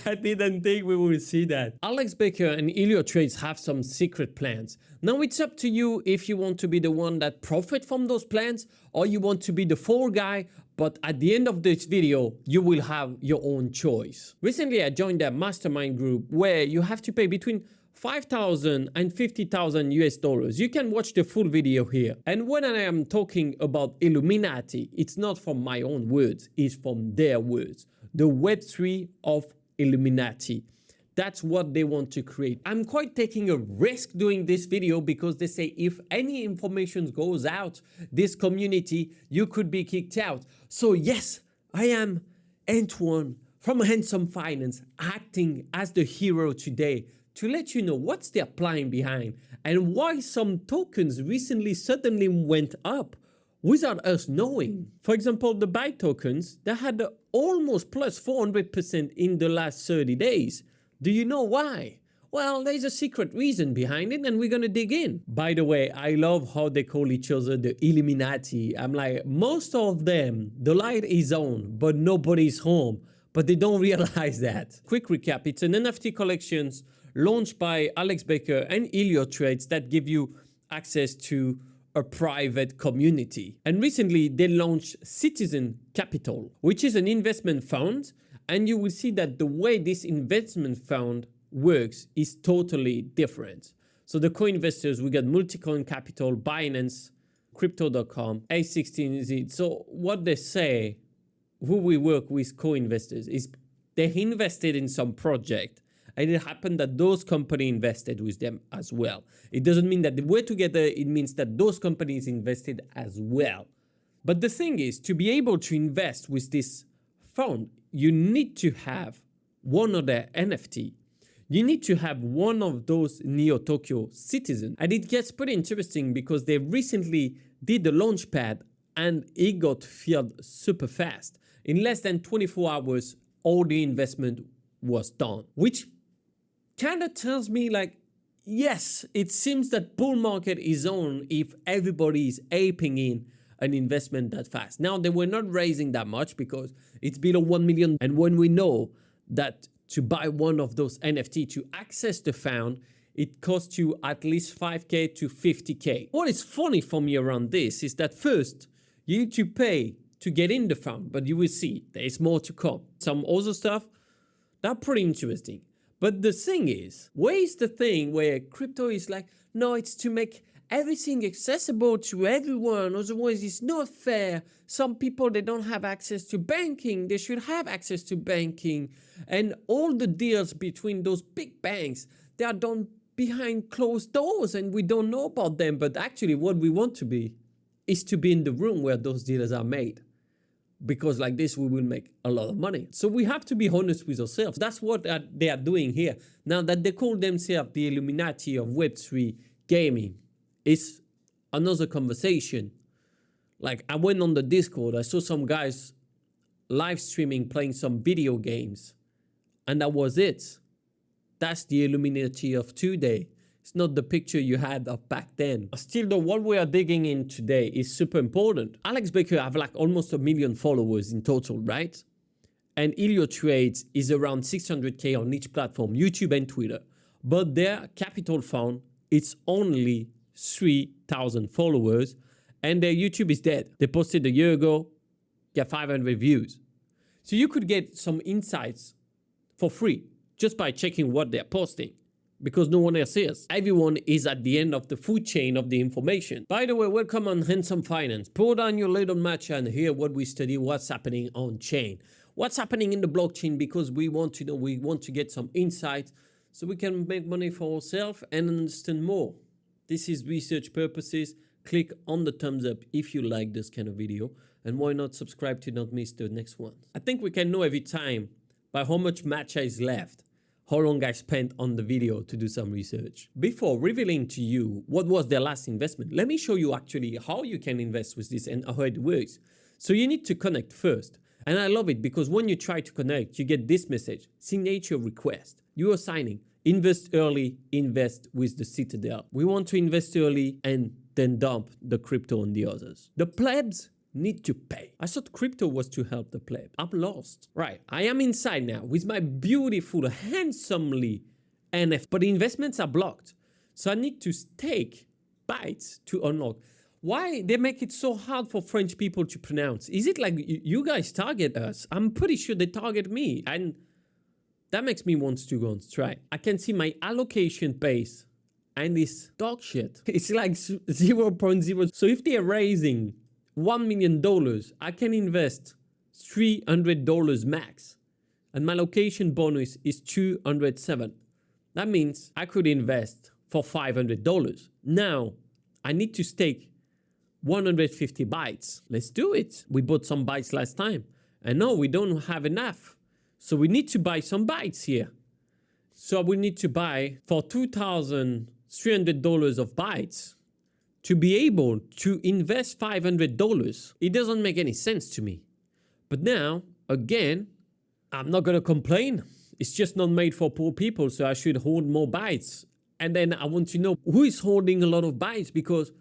I didn't think we would see that. Alex Becker and Elliot trades have some secret plans. Now it's up to you if you want to be the one that profit from those plans or you want to be the fall guy, but at the end of this video, you will have your own choice. Recently, I joined a mastermind group where you have to pay between $5,000 and $50,000 US. You can watch the full video here. And when I am talking about Illuminati, it's not from my own words, it's from their words. The Web3 of Illuminati. That's what they want to create. I'm quite taking a risk doing this video because they say if any information goes out, this community, you could be kicked out. So yes, I am Antoine from Handsome Finance acting as the hero today to let you know what's their plan behind and why some tokens recently suddenly went up without us knowing. For example, the Byte tokens, they had almost plus 400% in the last 30 days. Do you know why? Well, there's a secret reason behind it and we're gonna dig in. By the way, I love how they call each other the Illuminati. I'm like, most of them, the light is on, but nobody's home. But they don't realize that. Quick recap, it's an NFT collections launched by Alex Becker and Ellio trades that give you access to a private community. And recently they launched Citadel, which is an investment fund. And you will see that the way this investment fund works is totally different. So the co-investors, we got Multicoin Capital, Binance, Crypto.com, A16Z. So what they say, who we work with co-investors is they invested in some project and it happened that those companies invested with them as well. It doesn't mean that they were together, it means that those companies invested as well. But the thing is, to be able to invest with this fund, you need to have one of their NFT. You need to have one of those Neo Tokyo citizens. And it gets pretty interesting because they recently did the launch pad and it got filled super fast. In less than 24 hours, all the investment was done, which kind of tells me like, yes, it seems that bull market is on if everybody is aping in an investment that fast. Now, they were not raising that much because it's below 1 million. And when we know that to buy one of those NFT to access the fund, it costs you at least 5K to 50K. What is funny for me around this is that first, you need to pay to get in the fund, but you will see there's more to come. Some other stuff, that's pretty interesting. But the thing is, where is the thing where crypto is like, no, it's to make everything accessible to everyone, otherwise it's not fair. Some people, they don't have access to banking, they should have access to banking. And all the deals between those big banks, they are done behind closed doors and we don't know about them. But actually what we want to be is to be in the room where those deals are made. Because like this, we will make a lot of money. So we have to be honest with ourselves. That's what they are doing here. Now that they call themselves the Illuminati of Web3 gaming, it's another conversation. Like I went on the Discord, I saw some guys live streaming, playing some video games. And that was it. That's the Illuminati of today. It's not the picture you had of back then. Still though, what we are digging in today is super important. Alex Becker have like almost 1 million followers in total, right? And Ellio Trades is around 600K on each platform, YouTube and Twitter. But their capital fund, it's only 3,000 followers and their YouTube is dead. They posted a year ago, get 500 views. So you could get some insights for free just by checking what they're posting because no one else is. Everyone is at the end of the food chain of the information. By the way, welcome on Handsome Finance. Pour down your little matcha and hear what we study, what's happening on chain. What's happening in the blockchain because we want to know, we want to get some insight so we can make money for ourselves and understand more. This is research purposes. Click on the thumbs up if you like this kind of video. And why not subscribe to not miss the next one. I think we can know every time by how much matcha is left, how long I spent on the video to do some research. Before revealing to you what was their last investment, let me show you actually how you can invest with this and how it works. So you need to connect first. And I love it because when you try to connect, you get this message, signature request. You are signing. Invest early, invest with the Citadel. We want to invest early and then dump the crypto on the others. The plebs need to pay. I thought crypto was to help the pleb. I'm lost. Right, I am inside now with my beautiful, handsomely NFT, but the investments are blocked. So I need to stake Bytes to unlock. Why they make it so hard for French people to pronounce? Is it like you guys target us? I'm pretty sure they target me. And that makes me want to go on strike. I can see my allocation base and this dog shit. It's like 0.0. So if they're raising $1 million, I can invest $300 max. And my allocation bonus is 207. That means I could invest for $500. Now, I need to stake 150 bytes. Let's do it. We bought some bytes last time. And no, we don't have enough. So we need to buy some bytes here. So we need to buy for $2,300 of bytes to be able to invest $500. It doesn't make any sense to me. But now, again, I'm not going to complain. It's just not made for poor people, so I should hold more bytes. And then I want to know who is holding a lot of bytes, because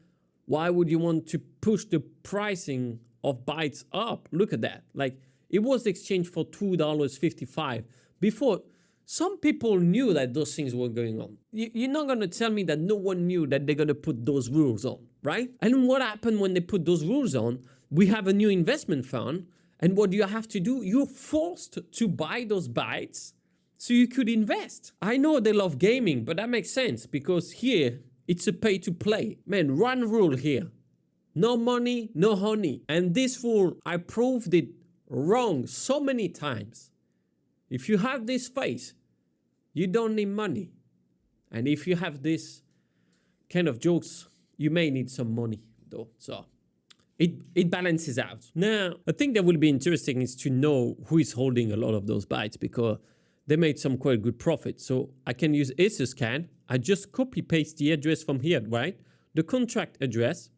why would you want to push the pricing of bytes up? Look at that. Like, it was exchanged for $2.55. Before, some people knew that those things were going on. You're not going to tell me that no one knew that they're going to put those rules on, right? And what happened when they put those rules on? We have a new investment fund. And what do you have to do? You're forced to buy those bytes so you could invest. I know they love gaming, but that makes sense because here, it's a pay to play. Man, one rule here. No money, no honey. And this rule, I proved it wrong so many times. If you have this face, you don't need money. And if you have this kind of jokes, you may need some money though. So it balances out. Now, a thing that will be interesting is to know who is holding a lot of those bytes, because they made some quite good profit. So I can use Scan. I just copy paste the address from here, right? The contract address.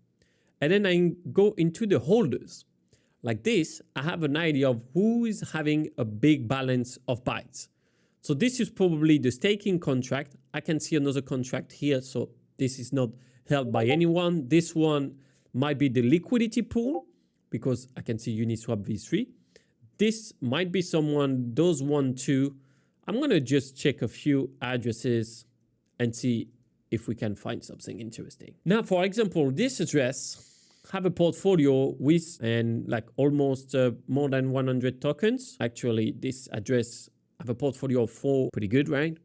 And then I go into the holders. Like this, I have an idea of who is having a big balance of bytes. So this is probably the staking contract. I can see another contract here. So this is not held by anyone. This one might be the liquidity pool, because I can see Uniswap v3. This might be someone, those 1, 2. I'm going to just check a few addresses and see if we can find something interesting. Now, for example, this address have a portfolio with and like almost more than 100 tokens. Actually, this address have a portfolio of 4, pretty good, right?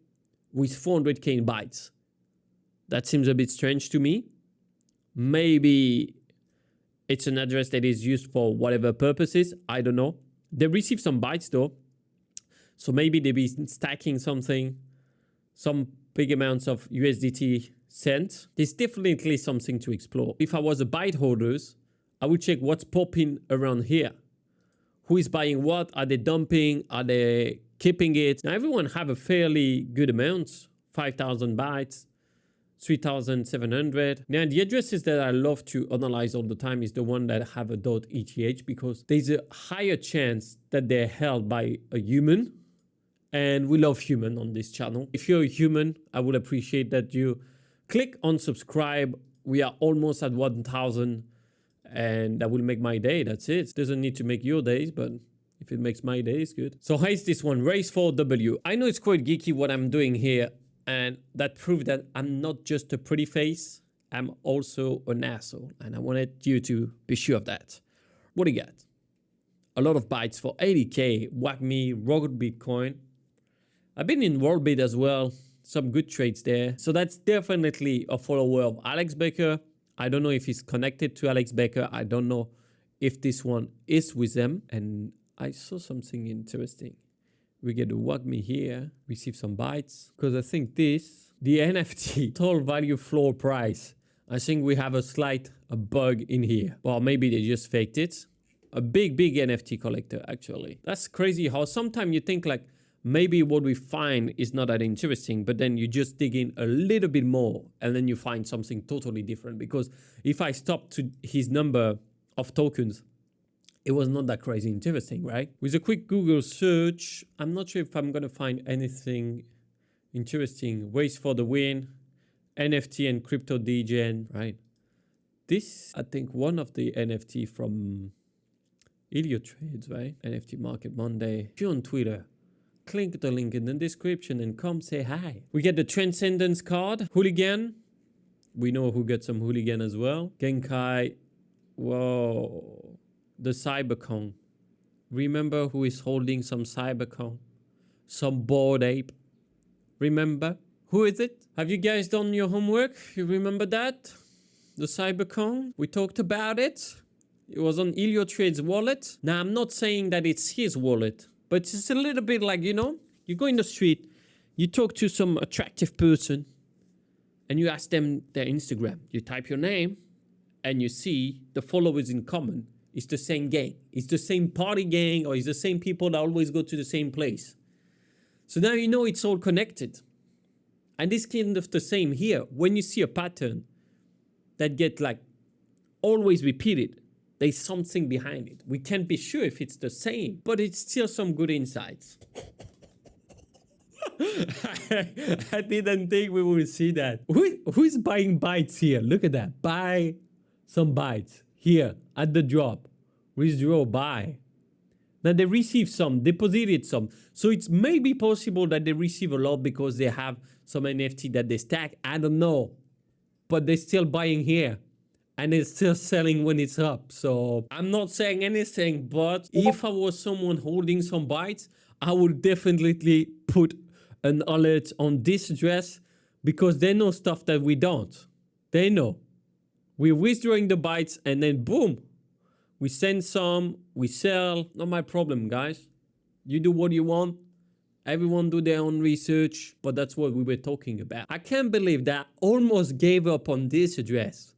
With 400k in bytes. That seems a bit strange to me. Maybe it's an address that is used for whatever purposes. I don't know. They receive some bytes though. So maybe they be stacking something, some big amounts of USDT sent. There's definitely something to explore. If I was a Byte holders, I would check what's popping around here. Who is buying what? Are they dumping? Are they keeping it? Now everyone have a fairly good amount, 5,000 bytes, 3,700. Now the addresses that I love to analyze all the time is the one that have a .eth, because there's a higher chance that they're held by a human. And we love human on this channel. If you're a human, I would appreciate that you click on subscribe. We are almost at 1,000 and that will make my day. That's it. Doesn't need to make your days, but if it makes my day, it's good. So here's this one, race for W. I know it's quite geeky what I'm doing here, and that proved that I'm not just a pretty face. I'm also an asshole, and I wanted you to be sure of that. What do you got? A lot of bytes for 80k. Whack me, Rocket Bitcoin. I've been in WorldBit as well. Some good trades there. So that's definitely a follower of Alex Becker. I don't know if he's connected to Alex Becker. I don't know if this one is with them. And I saw something interesting. We get a whack me here. Receive some bytes. Because I think this, the NFT, total value floor price. I think we have a bug in here. Well, maybe they just faked it. A big NFT collector, actually. That's crazy how sometimes you think like, maybe what we find is not that interesting, but then you just dig in a little bit more and then you find something totally different. Because if I stop to his number of tokens, it was not that crazy interesting, right? With a quick Google search, I'm not sure if I'm going to find anything interesting. Race for the win, NFT and crypto degen, right? This, I think one of the NFT from Elliot trades, right? NFT Market Monday. If you're on Twitter, click the link in the description and come say hi. We get the Transcendence card. Hooligan. We know who gets some Hooligan as well. Genkai. Whoa. The Cybercon. Remember who is holding some Cybercon? Some Bored Ape. Remember? Who is it? Have you guys done your homework? You remember that? The Cybercon? We talked about it. It was on Ellio Trade's wallet. Now, I'm not saying that it's his wallet, but it's a little bit like, you know, you go in the street, you talk to some attractive person, and you ask them their Instagram. You type your name, and you see the followers in common. It's the same gang. It's the same party gang, or it's the same people that always go to the same place. So now you know it's all connected. And it's kind of the same here. When you see a pattern that get like always repeated, there's something behind it. We can't be sure if it's the same, but it's still some good insights. I didn't think we would see that. Who's buying Bytes here? Look at that. Buy some Bytes here at the drop. Withdraw, buy. Now they receive some, deposited some. So it's maybe possible that they receive a lot because they have some NFT that they stack. I don't know. But they're still buying here. And it's still selling when it's up. So I'm not saying anything, but if I was someone holding some Bytes, I would definitely put an alert on this address because they know stuff that we don't. They know. We're withdrawing the Bytes and then boom, we send some, we sell. Not my problem, guys. You do what you want. Everyone do their own research, but that's what we were talking about. I can't believe that I almost gave up on this address.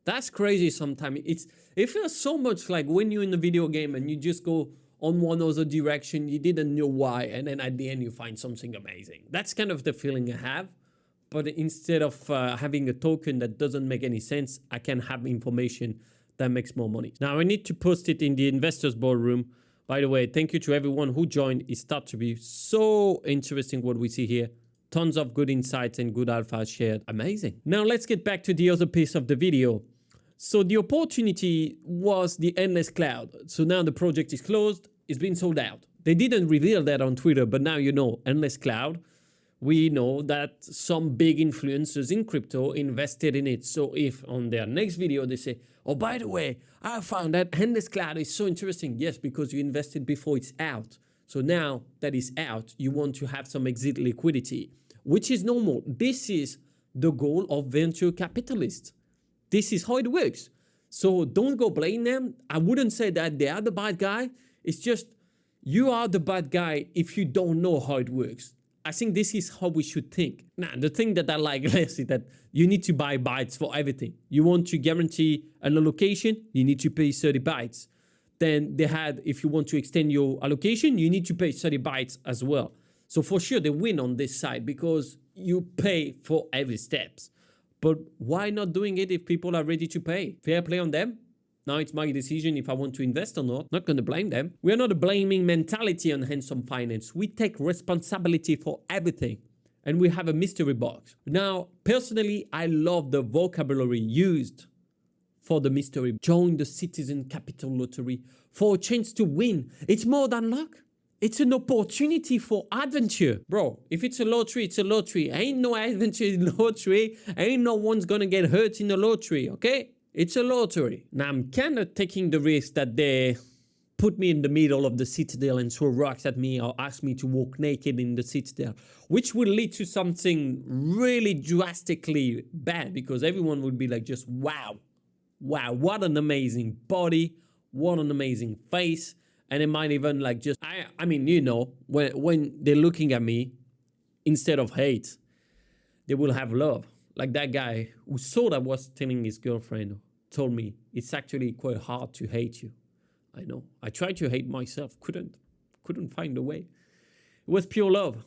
That's crazy sometimes. It feels so much like when you're in a video game and you just go on one other direction, you didn't know why, and then at the end you find something amazing. That's kind of the feeling I have. But instead of having a token that doesn't make any sense, I can have information that makes more money. Now I need to post it in the investors boardroom. By the way, thank you to everyone who joined. It starts to be so interesting what we see here. Tons of good insights and good alpha shared. Amazing. Now let's get back to the other piece of the video. So the opportunity was the Endless Cloud. So now the project is closed. It's been sold out. They didn't reveal that on Twitter, but now you know, Endless Cloud. We know that some big influencers in crypto invested in it. So if on their next video they say, oh, by the way, I found that Endless Cloud is so interesting. Yes, because you invested before it's out. So now that it's out, you want to have some exit liquidity, which is normal. This is the goal of venture capitalists. This is how it works. So don't go blame them. I wouldn't say that they are the bad guy. It's just you are the bad guy if you don't know how it works. I think this is how we should think. Now, the thing that I like less is that you need to buy Bytes for everything. You want to guarantee an allocation, you need to pay 30 Bytes. Then they had, if you want to extend your allocation, you need to pay 30 Bytes as well. So for sure they win on this side because you pay for every steps. But why not doing it if people are ready to pay? Fair play on them. Now it's my decision if I want to invest or not. Not going to blame them. We are not a blaming mentality on Handsome Finance. We take responsibility for everything. And we have a mystery box. Now, personally, I love the vocabulary used for the mystery. Join the Citizen Capital Lottery for a chance to win. It's more than luck. It's an opportunity for adventure. Bro, if it's a lottery, it's a lottery. Ain't no adventure in the lottery. Ain't no one's gonna get hurt in the lottery, okay? It's a lottery. Now, I'm kind of taking the risk that they put me in the middle of the Citadel and throw rocks at me or ask me to walk naked in the Citadel, which will lead to something really drastically bad because everyone would be like just, wow, what an amazing body, what an amazing face. And it might even like just, I mean, you know, when they're looking at me, instead of hate, they will have love. Like that guy who thought I was telling his girlfriend told me, it's actually quite hard to hate you. I know. I tried to hate myself, couldn't find a way. It was pure love.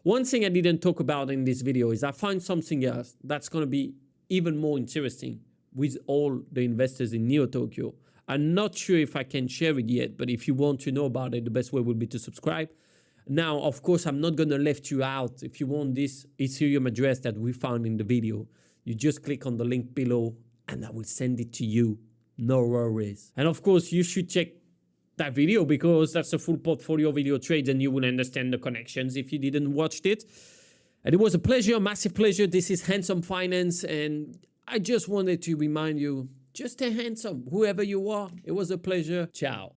One thing I didn't talk about in this video is I found something else that's going to be even more interesting with all the investors in Neo Tokyo. I'm not sure if I can share it yet, but if you want to know about it, the best way would be to subscribe. Now, of course, I'm not going to left you out. If you want this Ethereum address that we found in the video, you just click on the link below and I will send it to you. No worries. And of course, you should check that video, because that's a full portfolio video trade and you will understand the connections if you didn't watch it. And it was a pleasure, massive pleasure. This is Handsome Finance, and I just wanted to remind you, just stay handsome, whoever you are. It was a pleasure. Ciao.